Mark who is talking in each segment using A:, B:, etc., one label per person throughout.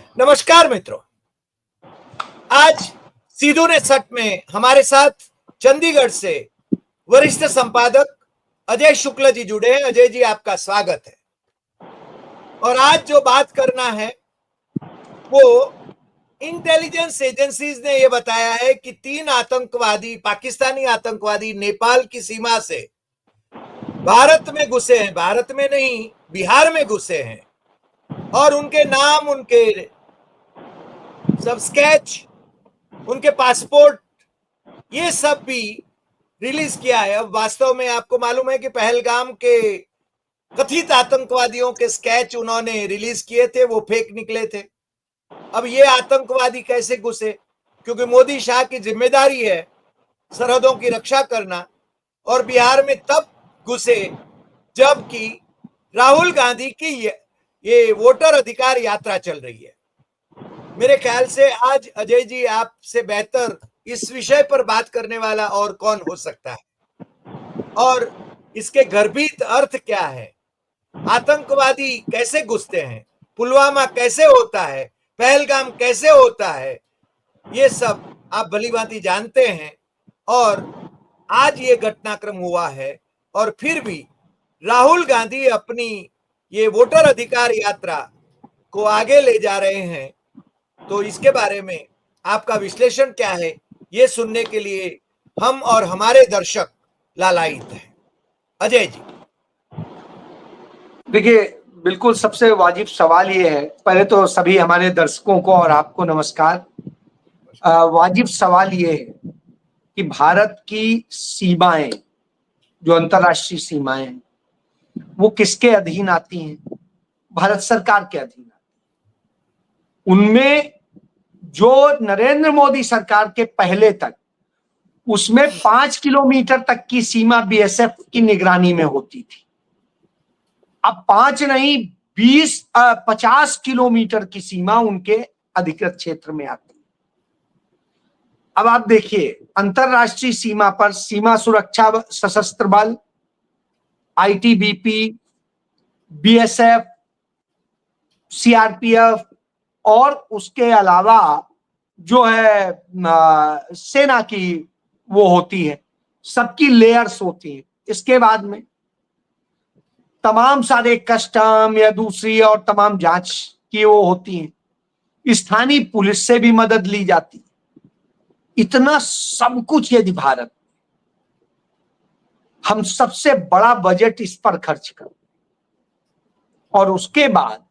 A: नमस्कार मित्रों, आज सीधू ने सच में हमारे साथ चंडीगढ़ से वरिष्ठ संपादक अजय शुक्ल जी जुड़े हैं। अजय जी, आपका स्वागत है। और आज जो बात करना है वो इंटेलिजेंस एजेंसीज ने ये बताया है कि 3 आतंकवादी, पाकिस्तानी आतंकवादी नेपाल की सीमा से भारत में घुसे हैं। भारत में नहीं, बिहार में घुसे हैं। और उनके नाम, उनके सब स्केच, उनके पासपोर्ट, ये सब भी रिलीज किया है। अब वास्तव में आपको मालूम है कि पहलगाम के कथित आतंकवादियों के स्केच उन्होंने रिलीज किए थे, वो फेक निकले थे। अब ये आतंकवादी कैसे घुसे? क्योंकि मोदी शाह की जिम्मेदारी है सरहदों की रक्षा करना, और बिहार में तब घुसे जबकि राहुल गांधी की ये वोटर अधिकार यात्रा चल रही है। मेरे ख्याल से आज अजय जी, आपसे बेहतर इस विषय पर बात करने वाला और कौन हो सकता है, और इसके गर्भित अर्थ क्या है, आतंकवादी कैसे घुसते हैं, पुलवामा कैसे होता है, पहलगाम कैसे होता है, ये सब आप भलीभांति जानते हैं। और आज ये घटनाक्रम हुआ है और फिर भी राहुल गांधी अपनी ये वोटर अधिकार यात्रा को आगे ले जा रहे हैं। तो इसके बारे में आपका विश्लेषण क्या है, ये सुनने के लिए हम और हमारे दर्शक लालायित हैं। अजय जी।
B: देखिए, बिल्कुल सबसे वाजिब सवाल ये है। पहले तो सभी हमारे दर्शकों को और आपको नमस्कार। वाजिब सवाल ये है कि भारत की सीमाएं, जो अंतर्राष्ट्रीय सीमाएं हैं, वो किसके अधीन आती हैं? भारत सरकार के अधीन आती हैं। उनमें जो नरेंद्र मोदी सरकार के पहले तक, उसमें 5 किलोमीटर तक की सीमा बीएसएफ की निगरानी में होती थी। अब 5 नहीं, 50 किलोमीटर की सीमा उनके अधिकृत क्षेत्र में आती है। अब आप देखिए, अंतरराष्ट्रीय सीमा पर सीमा सुरक्षा सशस्त्र बल, आईटीबीपी, बीएसएफ, सीआरपीएफ और उसके अलावा जो है सेना की वो होती है, सबकी लेयर्स होती है। इसके बाद में तमाम सारे कस्टम या दूसरी और तमाम जांच की वो होती हैं। स्थानीय पुलिस से भी मदद ली जाती है। इतना सब कुछ यदि भारत, हम सबसे बड़ा बजट इस पर खर्च कर, और उसके बाद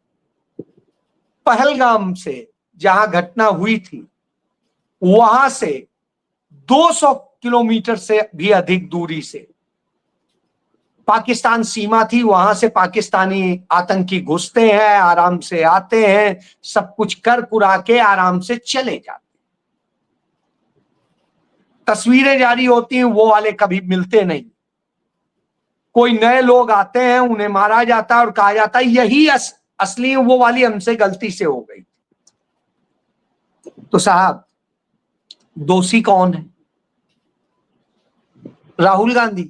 B: पहलगाम से जहां घटना हुई थी वहां से 200 किलोमीटर से भी अधिक दूरी से पाकिस्तान सीमा थी। वहां से पाकिस्तानी आतंकी घुसते हैं, आराम से आते हैं, सब कुछ कर कुरा के आराम से चले जाते हैं। तस्वीरें जारी होती हैं, वो वाले कभी मिलते नहीं। कोई नए लोग आते हैं, उन्हें मारा जाता है और कहा जाता है यही असली, वो वाली हमसे गलती से हो गई। तो साहब, दोषी कौन है? राहुल गांधी,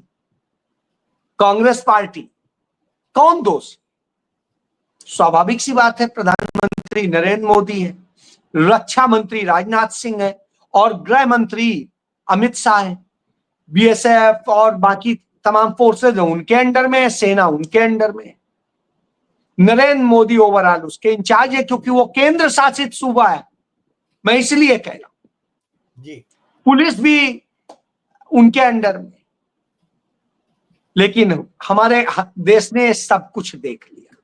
B: कांग्रेस पार्टी? कौन दोषी? स्वाभाविक सी बात है, प्रधानमंत्री नरेंद्र मोदी है, रक्षा मंत्री राजनाथ सिंह है, और गृह मंत्री अमित शाह है। बीएसएफ और बाकी तमाम फोर्सेज उनके अंडर में है, सेना उनके अंडर में है। नरेंद्र मोदी ओवरऑल उसके इंचार्ज है, क्योंकि वो केंद्र शासित सूबा है। मैं इसलिए कह रहा हूं
A: जी।
B: पुलिस भी उनके अंडर में। लेकिन हमारे देश ने सब कुछ देख लिया।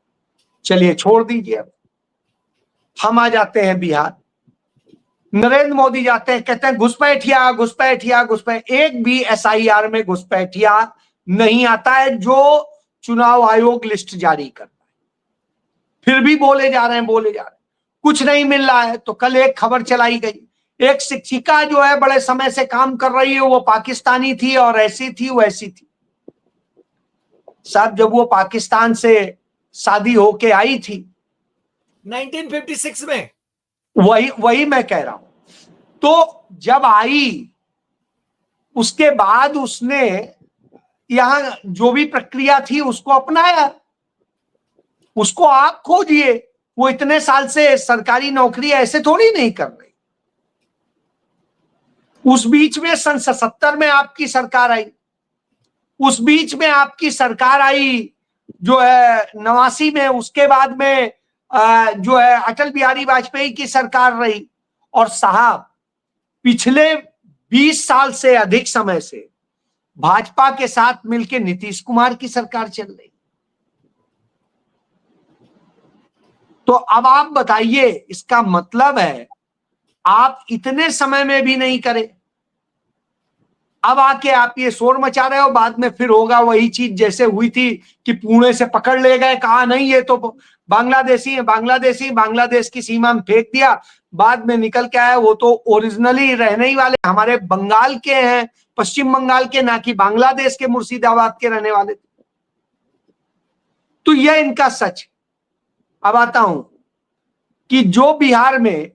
B: चलिए छोड़ दीजिए, अब हम आ जाते हैं बिहार। नरेंद्र मोदी जाते हैं, कहते हैं घुसपैठिया घुसपैठिया घुसपैठ। एक भी एसआईआर में घुसपैठिया नहीं आता है जो चुनाव आयोग लिस्ट जारी करता है। फिर भी बोले जा रहे हैं, कुछ नहीं मिल रहा है। तो कल एक खबर चलाई गई, एक शिक्षिका जो है बड़े समय से काम कर रही है, वो पाकिस्तानी थी और ऐसी थी वैसी थी। साहब, जब वो पाकिस्तान से शादी होके आई थी
A: 1956 में,
B: वही मैं कह रहा हूं। तो जब आई, उसके बाद उसने यहां जो भी प्रक्रिया थी उसको अपनाया। उसको आप खोजिए, वो इतने साल से सरकारी नौकरी ऐसे थोड़ी नहीं कर रही। उस बीच में सन 77 में आपकी सरकार आई, उस बीच में आपकी सरकार आई जो है 89 में, उसके बाद में जो है अटल बिहारी वाजपेयी की सरकार रही। और साहब पिछले 20 साल से अधिक समय से भाजपा के साथ मिलकर नीतीश कुमार की सरकार चल रही। तो अब आप बताइए, इसका मतलब है आप इतने समय में भी नहीं करे, अब आके आप ये शोर मचा रहे हो, बाद में फिर होगा वही चीज जैसे हुई थी कि पुणे से पकड़ ले गए, कहा नहीं ये तो बांग्लादेशी है, बांग्लादेश की सीमा में फेंक दिया, बाद में निकल के आया वो तो ओरिजिनली रहने ही वाले हमारे बंगाल के हैं, पश्चिम बंगाल के, ना कि बांग्लादेश के मुर्शिदाबाद के रहने वाले थे। तो यह इनका सच। अब आता हूं कि जो बिहार में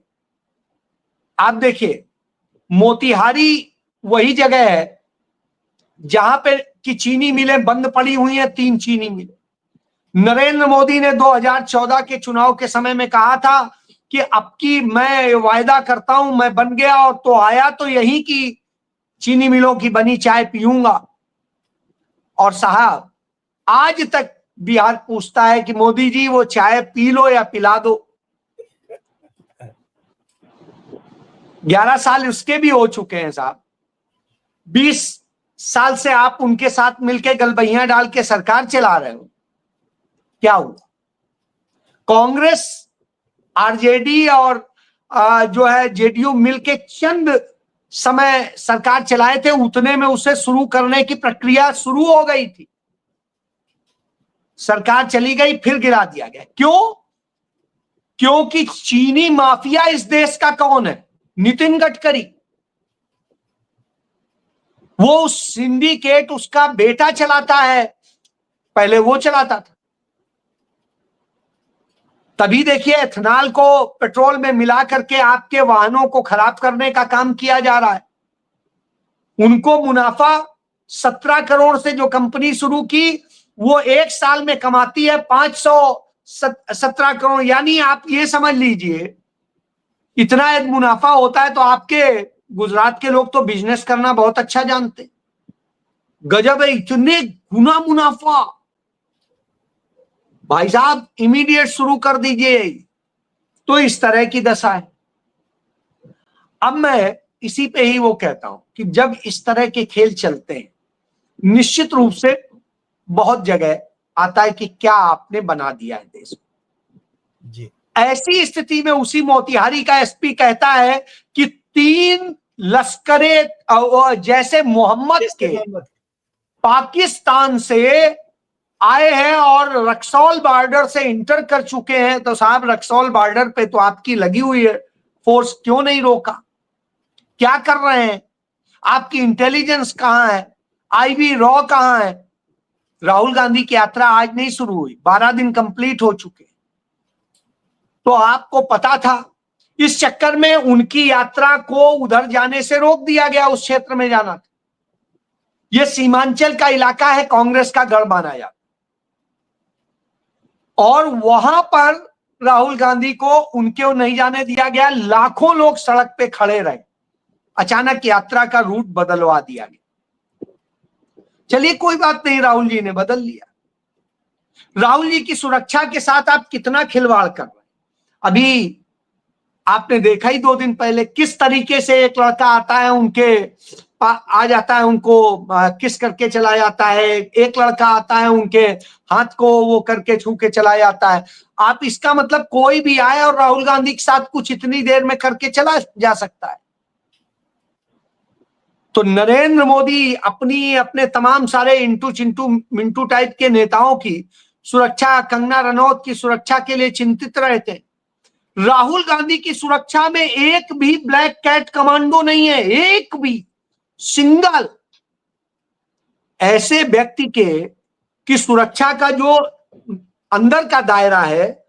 B: आप देखिए, मोतिहारी वही जगह है जहां पे कि चीनी मिलें बंद पड़ी हुई हैं, 3 चीनी मिलें। नरेंद्र मोदी ने 2014 के चुनाव के समय में कहा था कि अब की मैं वायदा करता हूं, मैं बन गया, और तो आया तो यही की चीनी मिलों की बनी चाय पीऊंगा। और साहब आज तक बिहार पूछता है कि मोदी जी वो चाय पी लो या पिला दो। 11 साल उसके भी हो चुके हैं साहब। 20 साल से आप उनके साथ मिलकर गलबहियां डाल के सरकार चला रहे हो। क्या हुआ? कांग्रेस, आरजेडी और जो है जेडीयू मिलके चंद समय सरकार चलाए थे, उतने में उसे शुरू करने की प्रक्रिया शुरू हो गई थी। सरकार चली गई, फिर गिरा दिया गया। क्यों? क्योंकि चीनी माफिया इस देश का कौन है? नितिन गडकरी। वो सिंडिकेट उसका बेटा चलाता है, पहले वो चलाता था। तभी देखिए एथेनॉल को पेट्रोल में मिला करके आपके वाहनों को खराब करने का काम किया जा रहा है। उनको मुनाफा 17 करोड़ से जो कंपनी शुरू की, वो एक साल में कमाती है 517 करोड़। यानी आप ये समझ लीजिए, इतना एक मुनाफा होता है तो आपके गुजरात के लोग तो बिजनेस करना बहुत अच्छा जानते। गजब है, इतने गुना मुनाफा। भाई साहब इमीडिएट शुरू कर दीजिए। तो इस तरह की दशा है। अब मैं इसी पे ही वो कहता हूं कि जब इस तरह के खेल चलते हैं, निश्चित रूप से बहुत जगह आता है कि क्या आपने बना दिया है देश
A: जी।
B: ऐसी स्थिति में उसी मोतिहारी का एसपी कहता है कि 3 लश्करे जैसे मोहम्मद के पाकिस्तान से आए हैं और रक्सौल बॉर्डर से इंटर कर चुके हैं। तो साहब रक्सौल बॉर्डर पे तो आपकी लगी हुई है फोर्स, क्यों नहीं रोका? क्या कर रहे हैं? आपकी इंटेलिजेंस कहां है? आईबी रॉ कहां है? राहुल गांधी की यात्रा आज नहीं शुरू हुई, 12 दिन कंप्लीट हो चुके। तो आपको पता था, इस चक्कर में उनकी यात्रा को उधर जाने से रोक दिया गया, उस क्षेत्र में जाना था। यह सीमांचल का इलाका है, कांग्रेस का गढ़ माना जाता, और वहां पर राहुल गांधी को उनके नहीं जाने दिया गया। लाखों लोग सड़क पे खड़े रहे, अचानक यात्रा का रूट बदलवा दिया गया। चलिए कोई बात नहीं, राहुल जी ने बदल लिया। राहुल जी की सुरक्षा के साथ आप कितना खिलवाड़ कर रहे हैं। अभी आपने देखा ही 2 दिन पहले किस तरीके से एक लड़का आता है, उनके आ जाता है, उनको किस करके चला जाता है। एक लड़का आता है, उनके हाथ को वो करके छू के चला जाता है। आप इसका मतलब कोई भी आए और राहुल गांधी के साथ कुछ इतनी देर में करके चला जा सकता है। तो नरेंद्र मोदी अपने तमाम सारे इंटू चिंटू मिंटू टाइप के नेताओं की सुरक्षा, कंगना रनौत की सुरक्षा के लिए चिंतित रहे थे। राहुल गांधी की सुरक्षा में एक भी ब्लैक कैट कमांडो नहीं है, एक भी सिंगल। ऐसे व्यक्ति की सुरक्षा का जो अंदर का दायरा है,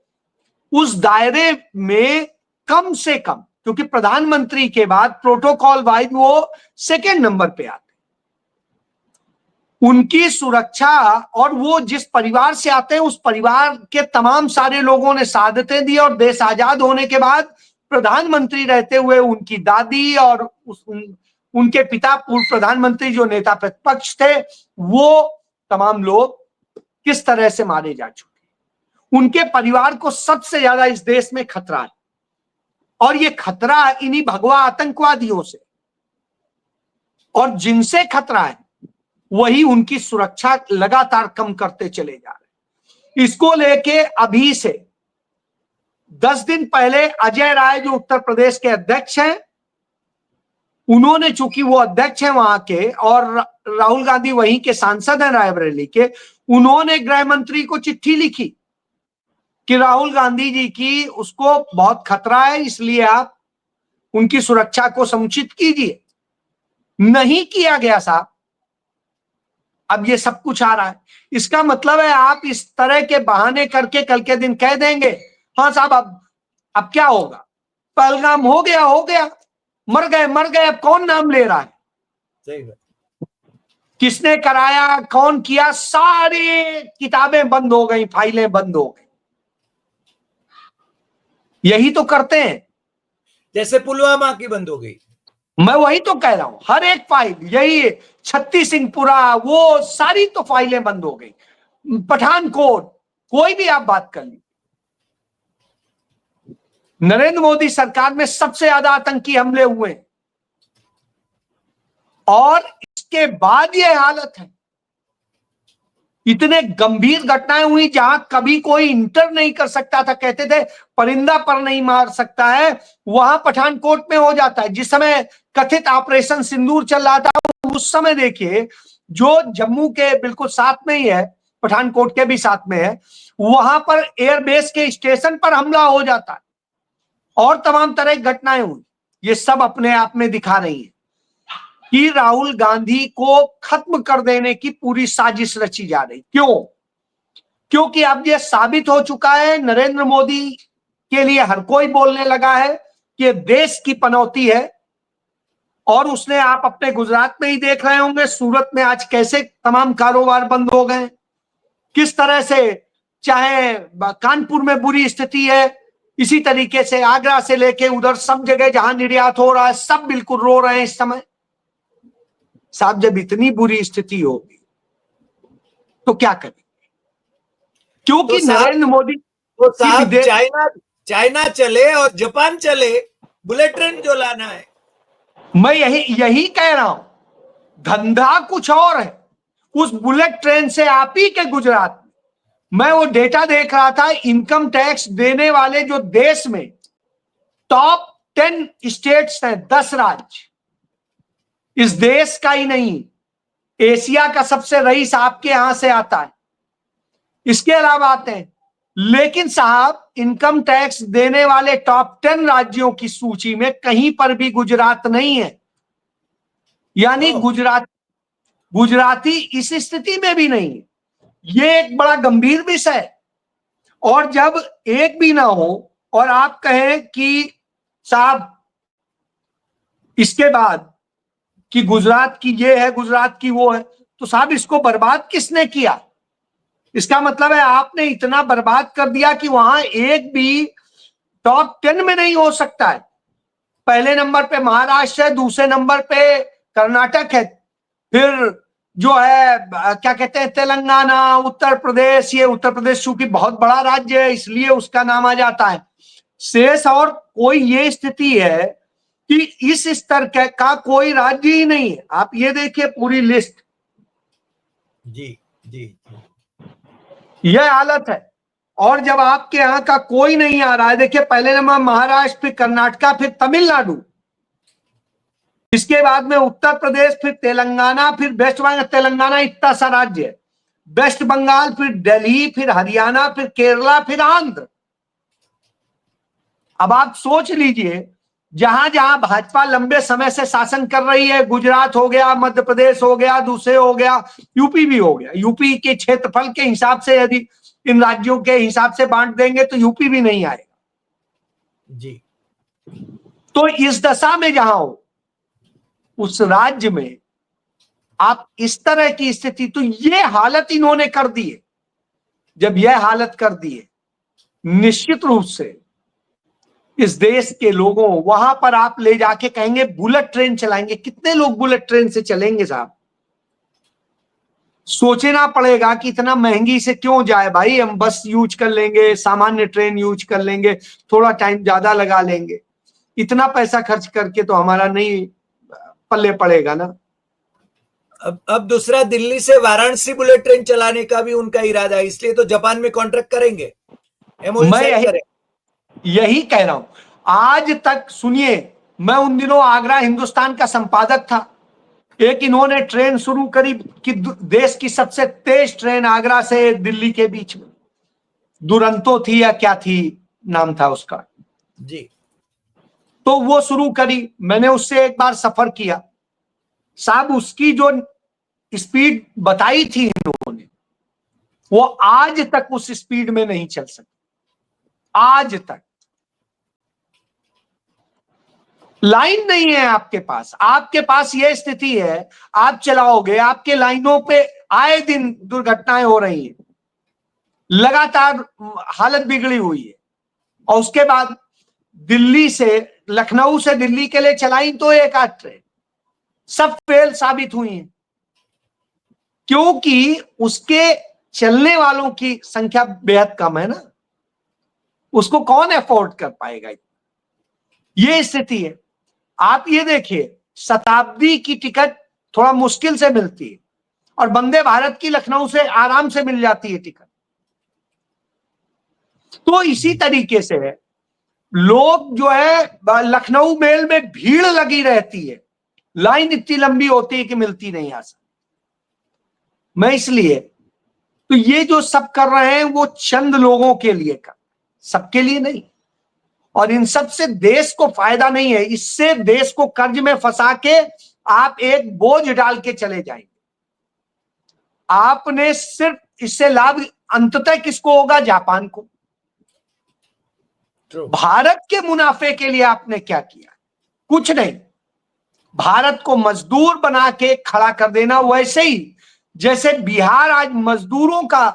B: उस दायरे में कम से कम, क्योंकि प्रधानमंत्री के बाद प्रोटोकॉल वाइज वो सेकेंड नंबर पे आते, उनकी सुरक्षा, और वो जिस परिवार से आते हैं उस परिवार के तमाम सारे लोगों ने शहादतें दी, और देश आजाद होने के बाद प्रधानमंत्री रहते हुए उनकी दादी और उनके पिता पूर्व प्रधानमंत्री जो नेता प्रतिपक्ष थे, वो तमाम लोग किस तरह से मारे जा चुके। उनके परिवार को सबसे ज्यादा इस देश में खतरा है, और ये खतरा इन्हीं भगवा आतंकवादियों से, और जिनसे खतरा है वही उनकी सुरक्षा लगातार कम करते चले जा रहे हैं। इसको लेके अभी से 10 दिन पहले अजय राय जो उत्तर प्रदेश के अध्यक्ष हैं, उन्होंने, चूंकि वो अध्यक्ष हैं वहां के और राहुल गांधी वहीं के सांसद हैं रायबरेली के, उन्होंने गृह मंत्री को चिट्ठी लिखी कि राहुल गांधी जी की उसको बहुत खतरा है, इसलिए आप उनकी सुरक्षा को समुचित कीजिए। नहीं किया गया साहब। अब ये सब कुछ आ रहा है। इसका मतलब है आप इस तरह के बहाने करके कल के दिन कह देंगे हाँ साहब अब क्या होगा, पहलगाम हो गया, मर गए, अब कौन नाम ले रहा है,
A: सही बात,
B: किसने कराया, कौन किया, सारी किताबें बंद हो गई, फाइलें बंद हो गई। यही तो करते हैं,
A: जैसे पुलवामा की बंद हो गई।
B: मैं वही तो कह रहा हूं, हर एक फाइल, यही छत्तीस सिंहपुरा, वो सारी तो फाइलें बंद हो गई, पठानकोट, कोई भी आप बात कर लीजिए। नरेंद्र मोदी सरकार में सबसे ज्यादा आतंकी हमले हुए, और इसके बाद ये हालत है। इतने गंभीर घटनाएं हुई जहां कभी कोई इंटर नहीं कर सकता था, कहते थे परिंदा पर नहीं मार सकता है, वहां पठानकोट में हो जाता है। जिस समय कथित ऑपरेशन सिंदूर चल रहा था, उस समय देखिए जो जम्मू के बिल्कुल साथ में ही है, पठानकोट के भी साथ में है, वहां पर एयरबेस के स्टेशन पर हमला हो जाता है, और तमाम तरह की घटनाएं हुई। ये सब अपने आप में दिखा रही है कि राहुल गांधी को खत्म कर देने की पूरी साजिश रची जा रही। क्यों? क्योंकि अब यह साबित हो चुका है, नरेंद्र मोदी के लिए हर कोई बोलने लगा है कि देश की पनौती है। और उसने, आप अपने गुजरात में ही देख रहे होंगे, सूरत में आज कैसे तमाम कारोबार बंद हो गए, किस तरह से, चाहे कानपुर में बुरी स्थिति है, इसी तरीके से आगरा से लेके उधर सब जगह जहां निर्यात हो रहा है, सब बिल्कुल रो रहे हैं इस समय। साहब जब इतनी बुरी स्थिति होगी तो क्या करेंगे? क्योंकि
A: तो
B: नरेंद्र मोदी
A: तो साहब
B: विदेश,
A: चाइना चले और जापान चले, बुलेट ट्रेन जो लाना है।
B: मैं यही कह रहा हूं, धंधा कुछ और है। उस बुलेट ट्रेन से आप ही के गुजरात में, मैं वो डेटा देख रहा था, इनकम टैक्स देने वाले जो देश में टॉप 10 स्टेट्स हैं, 10 राज्य, इस देश का ही नहीं, एशिया का सबसे रईस आपके यहां से आता है, इसके अलावा आते हैं। लेकिन साहब इनकम टैक्स देने वाले टॉप 10 राज्यों की सूची में कहीं पर भी गुजरात नहीं है। यानी गुजराती इस स्थिति में भी नहीं है। ये एक बड़ा गंभीर विषय है। और जब एक भी ना हो और आप कहें कि साहब इसके बाद कि गुजरात की ये है, गुजरात की वो है, तो साहब इसको बर्बाद किसने किया? इसका मतलब है आपने इतना बर्बाद कर दिया कि वहां एक भी टॉप 10 में नहीं हो सकता है। पहले नंबर पे महाराष्ट्र है, दूसरे नंबर पे कर्नाटक है, फिर जो है क्या कहते हैं तेलंगाना, उत्तर प्रदेश। ये उत्तर प्रदेश चूंकि बहुत बड़ा राज्य है इसलिए उसका नाम आ जाता है। शेष और कोई ये स्थिति है कि इस स्तर का कोई राज्य ही नहीं है। आप ये देखिए पूरी लिस्ट,
A: जी जी,
B: यह हालत है। और जब आपके यहां का कोई नहीं आ रहा है, देखिए पहले नंबर महाराष्ट्र, फिर कर्नाटका, फिर तमिलनाडु, इसके बाद में उत्तर प्रदेश, फिर तेलंगाना, फिर वेस्ट बंगाल। तेलंगाना इतना सा राज्य है, वेस्ट बंगाल, फिर दिल्ली, फिर हरियाणा, फिर केरला, फिर आंध्र। अब आप सोच लीजिए, जहां जहां भाजपा लंबे समय से शासन कर रही है, गुजरात हो गया, मध्य प्रदेश हो गया, दूसरे हो गया, यूपी भी हो गया। यूपी के क्षेत्रफल के हिसाब से यदि इन राज्यों के हिसाब से बांट देंगे तो यूपी भी नहीं आएगा
A: जी।
B: तो इस दशा में जहां हो, उस राज्य में आप इस तरह की स्थिति, तो ये हालत इन्होंने कर दी है। जब यह हालत कर दी है, निश्चित रूप से इस देश के लोगों, वहां पर आप ले जाके कहेंगे बुलेट ट्रेन चलाएंगे, कितने लोग बुलेट ट्रेन से चलेंगे साहब? सोचना पड़ेगा कि इतना महंगी से क्यों जाए भाई, हम बस यूज कर लेंगे, सामान्य ट्रेन यूज कर लेंगे, थोड़ा टाइम ज्यादा लगा लेंगे। इतना पैसा खर्च करके तो हमारा नहीं पल्ले पड़ेगा ना।
A: अब दूसरा, दिल्ली से वाराणसी बुलेट ट्रेन चलाने का भी उनका इरादा है, इसलिए तो जापान में कॉन्ट्रैक्ट करेंगे, एमओयू
B: मैं
A: साइन करें।
B: यही कह रहा हूं। आज तक सुनिए, मैं उन दिनों आगरा हिंदुस्तान का संपादक था। एक इन्होंने ट्रेन शुरू करी कि देश की सबसे तेज ट्रेन आगरा से दिल्ली के बीच में, दुरंतो थी या क्या थी, नाम था उसका
A: जी।
B: तो वो शुरू करी, मैंने उससे एक बार सफर किया साहब। उसकी जो स्पीड बताई थी इन्होंने, वो आज तक उस स्पीड में नहीं चल सकी, आज तक। लाइन नहीं है आपके पास, आपके पास यह स्थिति है, आप चलाओगे, आपके लाइनों पे आए दिन दुर्घटनाएं हो रही हैं, लगातार हालत बिगड़ी हुई है। और उसके बाद दिल्ली से, लखनऊ से दिल्ली के लिए चलाई तो एक आध ट्रेन, सब फेल साबित हुई हैं, क्योंकि उसके चलने वालों की संख्या बेहद कम है ना, उसको कौन अफोर्ड कर पाएगा। ये स्थिति है। आप ये देखिए, शताब्दी की टिकट थोड़ा मुश्किल से मिलती है और वंदे भारत की लखनऊ से आराम से मिल जाती है टिकट। तो इसी तरीके से लोग जो है, लखनऊ मेल में भीड़ लगी रहती है, लाइन इतनी लंबी होती है कि मिलती नहीं आसान। मैं इसलिए तो ये जो सब कर रहे हैं वो चंद लोगों के लिए कर, सबके लिए नहीं। और इन सब से देश को फायदा नहीं है, इससे देश को कर्ज में फंसा के आप एक बोझ डाल के चले जाएंगे। आपने सिर्फ इससे लाभ अंततः किसको होगा? जापान को। भारत के मुनाफे के लिए आपने क्या किया? कुछ नहीं। भारत को मजदूर बना के खड़ा कर देना, वैसे ही जैसे बिहार आज मजदूरों का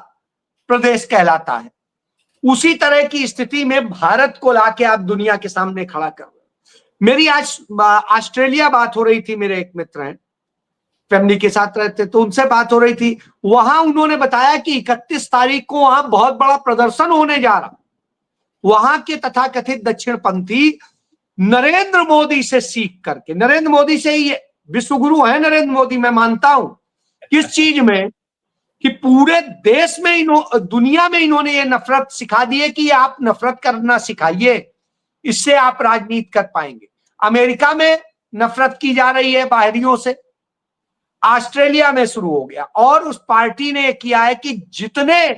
B: प्रदेश कहलाता है, उसी तरह की स्थिति में भारत को लाके आप दुनिया के सामने खड़ा कर रहे हो। मेरी आज ऑस्ट्रेलिया बात हो रही थी, मेरे एक मित्र हैं, फैमिली के साथ रहते, तो उनसे बात हो रही थी। वहां उन्होंने बताया कि 31 तारीख को वहां बहुत बड़ा प्रदर्शन होने जा रहा। वहां के तथाकथित दक्षिणपंथी नरेंद्र मोदी से सीख करके, नरेंद्र मोदी से ही, विश्व गुरु है नरेंद्र मोदी, मैं मानता हूं किस चीज में, कि पूरे देश में दुनिया में इन्होंने ये नफरत सिखा दी है कि आप नफरत करना सिखाइए, इससे आप राजनीति कर पाएंगे। अमेरिका में नफरत की जा रही है बाहरियों से, ऑस्ट्रेलिया में शुरू हो गया, और उस पार्टी ने किया है कि जितने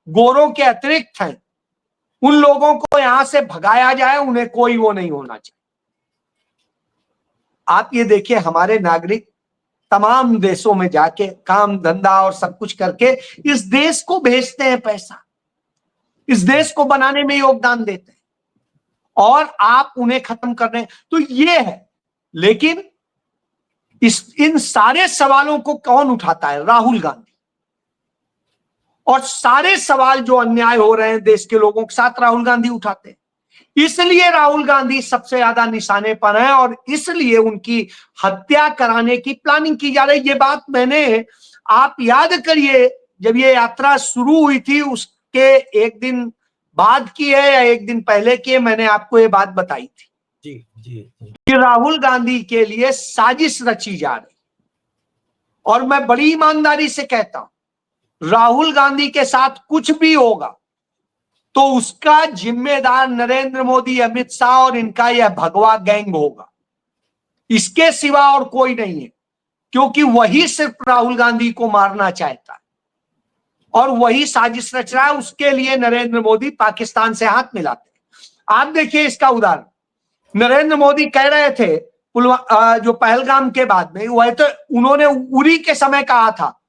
B: गोरों के अतिरिक्त हैं उन लोगों को यहां से भगाया जाए, उन्हें कोई वो नहीं होना चाहिए। आप ये देखिए, हमारे नागरिक तमाम देशों में जाके काम धंधा और सब कुछ करके इस देश को भेजते हैं, पैसा इस देश को बनाने में योगदान देते हैं, और आप उन्हें खत्म कर रहे हैं। तो ये है। लेकिन इन सारे सवालों को कौन उठाता है? राहुल गांधी। और सारे सवाल जो अन्याय हो रहे हैं देश के लोगों के साथ, राहुल गांधी उठाते हैं। इसलिए राहुल गांधी सबसे ज्यादा निशाने पर हैं, और इसलिए उनकी हत्या कराने की प्लानिंग की जा रही है। ये बात मैंने, आप याद करिए, जब ये यात्रा शुरू हुई थी उसके एक दिन बाद की है या एक दिन पहले की है, मैंने आपको ये बात बताई थी
A: जी जी जी।
B: कि राहुल गांधी के लिए साजिश रची जा रही। और मैं बड़ी ईमानदारी से कहता हूं, राहुल गांधी के साथ कुछ भी होगा तो उसका जिम्मेदार नरेंद्र मोदी, अमित शाह और इनका यह भगवा गैंग होगा, इसके सिवा और कोई नहीं है। क्योंकि वही सिर्फ राहुल गांधी को मारना चाहता है और वही साजिश रच रहा है। उसके लिए नरेंद्र मोदी पाकिस्तान से हाथ मिलाते हैं। आप देखिए इसका उदाहरण, नरेंद्र मोदी कह रहे थे जो पहलगाम के बाद में, वह तो उन्होंने उरी के समय कहा था,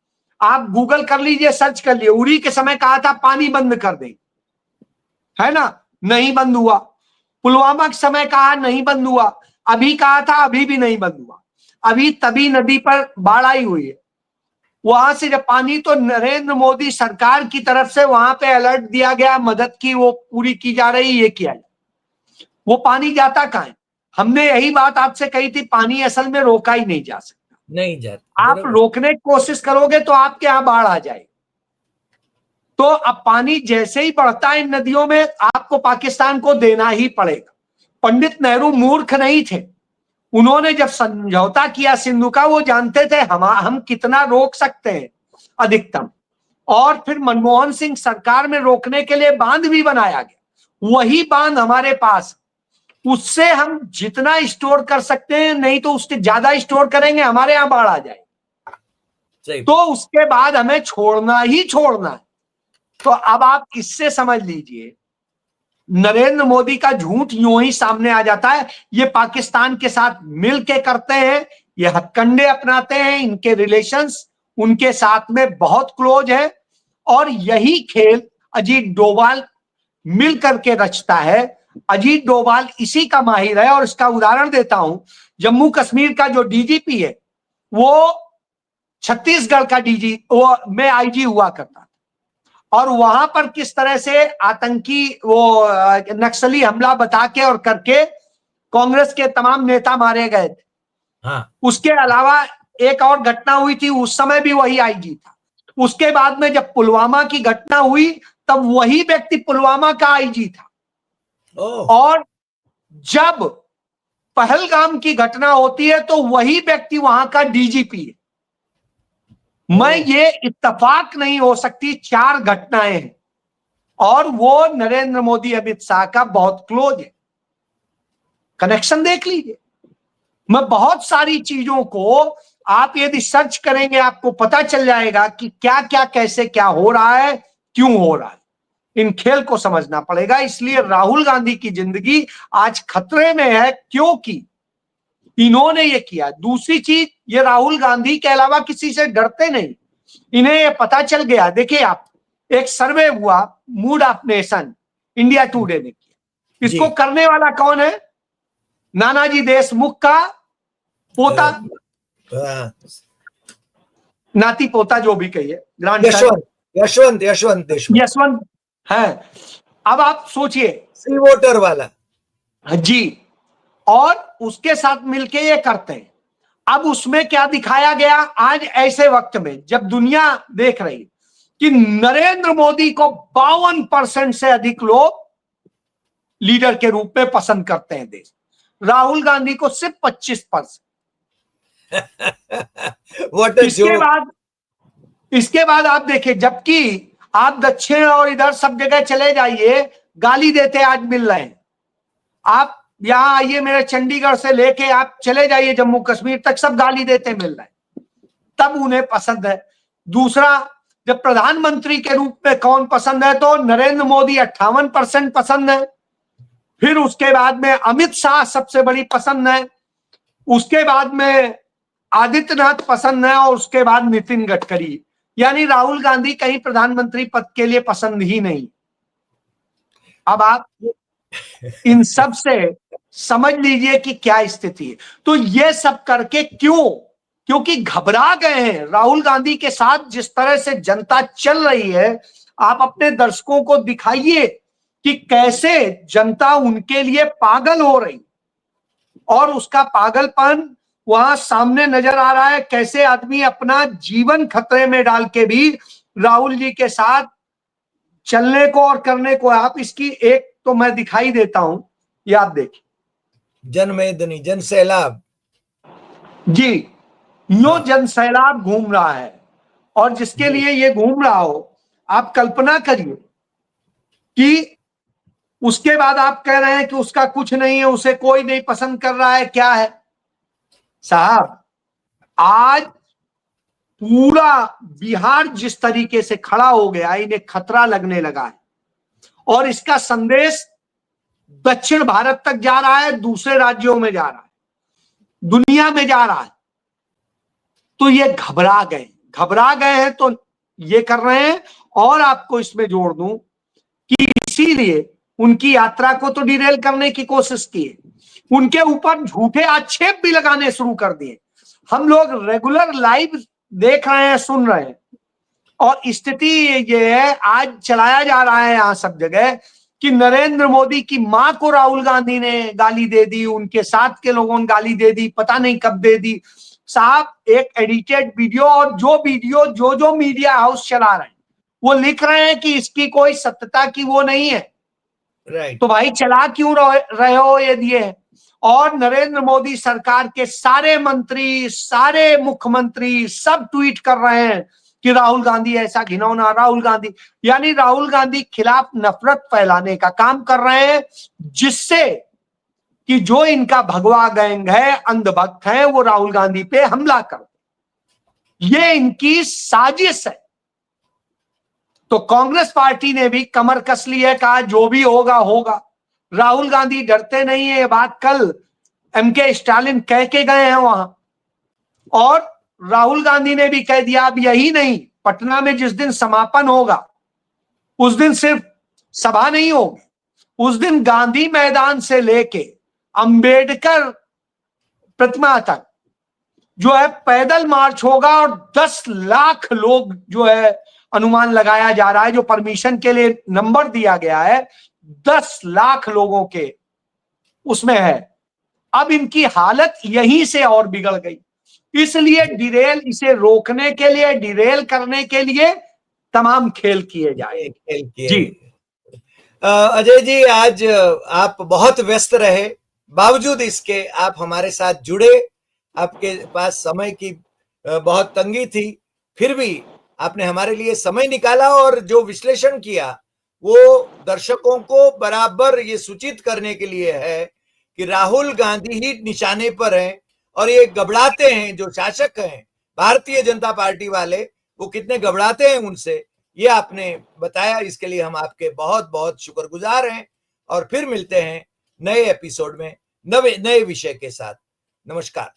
B: आप गूगल कर लीजिए, सर्च कर लीजिए, उरी के समय कहा था पानी बंद कर दें, है ना, नहीं बंद हुआ। पुलवामा के समय कहा नहीं बंद हुआ, अभी कहा था, अभी भी नहीं बंद हुआ। अभी तभी नदी पर बाढ़ आई हुई है, वहां से जब पानी, तो नरेंद्र मोदी सरकार की तरफ से वहां पे अलर्ट दिया गया, मदद की वो पूरी की जा रही, ये किया, वो पानी जाता कहां है? हमने यही बात आपसे कही थी, पानी असल में रोका ही नहीं जा सकता,
A: नहीं जाता,
B: आप रोकने की कोशिश करोगे तो आपके यहां बाढ़ आ जाएगी। तो अब पानी जैसे ही बढ़ता है इन नदियों में, आपको पाकिस्तान को देना ही पड़ेगा। पंडित नेहरू मूर्ख नहीं थे, उन्होंने जब समझौता किया सिंधु का, वो जानते थे हम कितना रोक सकते हैं अधिकतम, और फिर मनमोहन सिंह सरकार में रोकने के लिए बांध भी बनाया गया, वही बांध हमारे पास, उससे हम जितना स्टोर कर सकते हैं, नहीं तो उससे ज्यादा स्टोर करेंगे, हमारे यहां बाढ़ आ जाए, तो उसके बाद हमें छोड़ना ही छोड़ना है। तो अब आप इससे समझ लीजिए, नरेंद्र मोदी का झूठ यूं ही सामने आ जाता है, ये पाकिस्तान के साथ मिलके करते हैं, ये हथकंडे अपनाते हैं, इनके रिलेशंस उनके साथ में बहुत क्लोज है, और यही खेल अजीत डोभाल मिल करके रचता है। अजीत डोभाल इसी का माहिर है, और इसका उदाहरण देता हूं, जम्मू कश्मीर का जो डीजीपी है, वो छत्तीसगढ़ का वो में आईजी हुआ करता, और वहां पर किस तरह से आतंकी वो नक्सली हमला बता के और करके कांग्रेस के तमाम नेता मारे गए थे।
A: हाँ।
B: उसके अलावा एक और घटना हुई थी, उस समय भी वही आईजी था। उसके बाद में जब पुलवामा की घटना हुई, तब वही व्यक्ति पुलवामा का आईजी था। और जब पहलगाम की घटना होती है, तो वही व्यक्ति वहां का डीजीपी है। मैं ये इत्तेफाक नहीं हो सकती, 4 घटनाएं हैं, और वो नरेंद्र मोदी अमित शाह का बहुत क्लोज है। कनेक्शन देख लीजिए, मैं बहुत सारी चीजों को आप यदि सर्च करेंगे, आपको पता चल जाएगा कि क्या क्या कैसे क्या हो रहा है, क्यों हो रहा है। इन खेल को समझना पड़ेगा। इसलिए राहुल गांधी की जिंदगी आज खतरे में है, क्योंकि इन्होंने ये किया। दूसरी चीज, ये राहुल गांधी के अलावा किसी से डरते नहीं, इन्हें ये पता चल गया। देखिए आप, एक सर्वे हुआ mood off nation, India today ने किया, इसको करने वाला कौन है? नानाजी देशमुख का पोता, नाती पोता जो भी कहिए,
A: यशवंत देशमुख,
B: यशवंत है। अब आप सोचिए,
A: सी वोटर वाला
B: जी, और उसके साथ मिलके ये करते हैं। अब उसमें क्या दिखाया गया, आज ऐसे वक्त में जब दुनिया देख रही कि नरेंद्र मोदी को 52% से अधिक लोग लीडर के रूप में पसंद करते हैं देश, राहुल गांधी को सिर्फ 25%। इसके बाद आप देखिए, जबकि आप दक्षिण और इधर सब जगह चले जाइए, गाली देते आज मिल रहे हैं। आप यहां आइए, मेरे चंडीगढ़ से लेके आप चले जाइए जम्मू कश्मीर तक, सब गाली देते मिल रहे हैं, तब उन्हें पसंद है। दूसरा, जब प्रधानमंत्री के रूप में कौन पसंद है, तो नरेंद्र मोदी 58% पसंद है। फिर उसके बाद में अमित शाह सबसे बड़ी पसंद है, उसके बाद में आदित्यनाथ पसंद है, और उसके बाद नितिन गडकरी। यानी राहुल गांधी कहीं प्रधानमंत्री पद के लिए पसंद ही नहीं। अब आप इन सब से समझ लीजिए कि क्या स्थिति है। तो ये सब करके क्यों? क्योंकि घबरा गए हैं राहुल गांधी के साथ जिस तरह से जनता चल रही है। आप अपने दर्शकों को दिखाइए कि कैसे जनता उनके लिए पागल हो रही, और उसका पागलपन वहां सामने नजर आ रहा है। कैसे आदमी अपना जीवन खतरे में डाल के भी राहुल जी के साथ चलने को और करने को। आप इसकी एक तो मैं दिखाई देता हूं, ये आप देखिए,
A: जनमेदनी, जन सैलाब
B: जी, यो जन सैलाब घूम रहा है। और जिसके लिए ये घूम रहा हो, आप कल्पना करिए कि उसके बाद आप कह रहे हैं कि उसका कुछ नहीं है, उसे कोई नहीं पसंद कर रहा है। क्या है साहब, आज पूरा बिहार जिस तरीके से खड़ा हो गया, इन्हें खतरा लगने लगा है, और इसका संदेश दक्षिण भारत तक जा रहा है, दूसरे राज्यों में जा रहा है, दुनिया में जा रहा है। तो ये घबरा गए हैं, तो ये कर रहे हैं। और आपको इसमें जोड़ दूं कि इसीलिए उनकी यात्रा को तो डिरेल करने की कोशिश की है, उनके ऊपर झूठे आक्षेप भी लगाने शुरू कर दिए। हम लोग रेगुलर लाइव देख रहे हैं, सुन रहे हैं, और स्थिति ये है, आज चलाया जा रहा है यहां सब जगह कि नरेंद्र मोदी की मां को राहुल गांधी ने गाली दे दी, उनके साथ के लोगों ने गाली दे दी, पता नहीं कब दे दी। साहब, एक एडिटेड वीडियो, और जो वीडियो जो मीडिया हाउस चला रहे हैं वो लिख रहे हैं कि इसकी कोई सत्यता की वो नहीं है।
A: राइट।
B: तो भाई चला क्यों रहे हो ये दिए? और नरेंद्र मोदी सरकार के सारे मंत्री, सारे मुख्यमंत्री सब ट्वीट कर रहे हैं कि राहुल गांधी ऐसा घिनौना, राहुल गांधी, यानी राहुल गांधी खिलाफ नफरत फैलाने का काम कर रहे हैं, जिससे कि जो इनका भगवा गैंग है, अंधभक्त है, वो राहुल गांधी पे हमला कर, ये इनकी साजिश है। तो कांग्रेस पार्टी ने भी कमर कस ली है, कहा जो भी होगा होगा। राहुल गांधी डरते नहीं है, ये बात कल एमके स्टालिन कह के गए हैं वहां, और राहुल गांधी ने भी कह दिया। अब यही नहीं, पटना में जिस दिन समापन होगा उस दिन सिर्फ सभा नहीं होगी, उस दिन गांधी मैदान से लेके अंबेडकर प्रतिमा तक जो है पैदल मार्च होगा, और 10 लाख लोग जो है अनुमान लगाया जा रहा है, जो परमिशन के लिए नंबर दिया गया है 10 लाख लोगों के उसमें है। अब इनकी हालत यहीं से और बिगड़ गई, इसलिए डिरेल, इसे रोकने के लिए, डिरेल करने के लिए तमाम खेल किए जाए। जी
A: अजय जी, आज आप बहुत व्यस्त रहे, बावजूद इसके आप हमारे साथ जुड़े। आपके पास समय की बहुत तंगी थी, फिर भी आपने हमारे लिए समय निकाला और जो विश्लेषण किया वो दर्शकों को बराबर ये सूचित करने के लिए है कि राहुल गांधी ही निशाने पर हैं, और ये घबराते हैं, जो शासक हैं भारतीय जनता पार्टी वाले, वो कितने घबराते हैं उनसे, ये आपने बताया। इसके लिए हम आपके बहुत बहुत शुक्रगुजार हैं, और फिर मिलते हैं नए एपिसोड में नए विषय के साथ। नमस्कार।